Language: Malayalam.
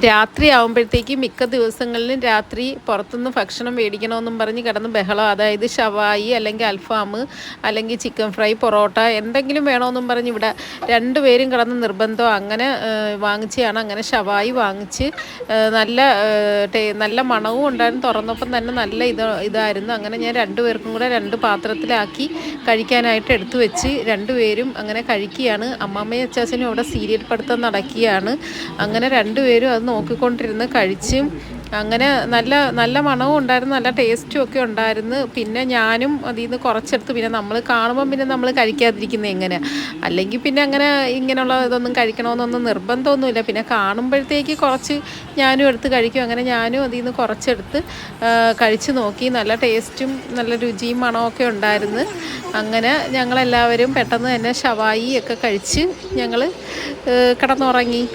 രാത്രി ആകുമ്പോഴത്തേക്കും മിക്ക ദിവസങ്ങളിലും രാത്രി പുറത്തുനിന്ന് ഭക്ഷണം മേടിക്കണമെന്നും പറഞ്ഞ് കിടന്ന് ബഹളം. അതായത് ഷവായി അല്ലെങ്കിൽ അൽഫാം അല്ലെങ്കിൽ ചിക്കൻ ഫ്രൈ, പൊറോട്ട എന്തെങ്കിലും വേണമെന്നും പറഞ്ഞ് ഇവിടെ രണ്ടുപേരും കിടന്ന് നിർബന്ധം. അങ്ങനെ വാങ്ങിച്ചാണ്. അങ്ങനെ ഷവായി വാങ്ങിച്ച് നല്ല മണവും ഉണ്ടായിരുന്നു. തുറന്നപ്പം തന്നെ നല്ല ഇതായിരുന്നു. അങ്ങനെ ഞാൻ രണ്ടുപേർക്കും കൂടെ 2 പാത്രത്തിലാക്കി കഴിക്കാനായിട്ട് എടുത്തു വെച്ച് രണ്ടുപേരും അങ്ങനെ കഴിക്കുകയാണ്. അമ്മാമ്മയും അച്ചാച്ചനും അവിടെ സീരിയൽ പഠിത്തം നടക്കുകയാണ്. അങ്ങനെ രണ്ടുപേരും അത് നോക്കിക്കൊണ്ടിരുന്ന് കഴിച്ച് അങ്ങനെ നല്ല മണവും ഉണ്ടായിരുന്നു, നല്ല ടേസ്റ്റും ഒക്കെ ഉണ്ടായിരുന്നു. പിന്നെ ഞാനും അതിൽ നിന്ന് കുറച്ചെടുത്ത്, പിന്നെ നമ്മൾ കാണുമ്പം പിന്നെ നമ്മൾ കഴിക്കാതിരിക്കുന്നത് എങ്ങനെയാണ്? അല്ലെങ്കിൽ പിന്നെ അങ്ങനെ ഇങ്ങനെയുള്ള ഇതൊന്നും കഴിക്കണമെന്നൊന്നും നിർബന്ധമൊന്നുമില്ല. പിന്നെ കാണുമ്പോഴത്തേക്ക് കുറച്ച് ഞാനും എടുത്ത് കഴിക്കും. അങ്ങനെ ഞാനും അതിൽ നിന്ന് കുറച്ചെടുത്ത് കഴിച്ച് നോക്കി. നല്ല ടേസ്റ്റും നല്ല രുചിയും മണമൊക്കെ ഉണ്ടായിരുന്നു. അങ്ങനെ ഞങ്ങളെല്ലാവരും പെട്ടെന്ന് തന്നെ ഷവായി ഒക്കെ കഴിച്ച് ഞങ്ങൾ കിടന്നുറങ്ങി.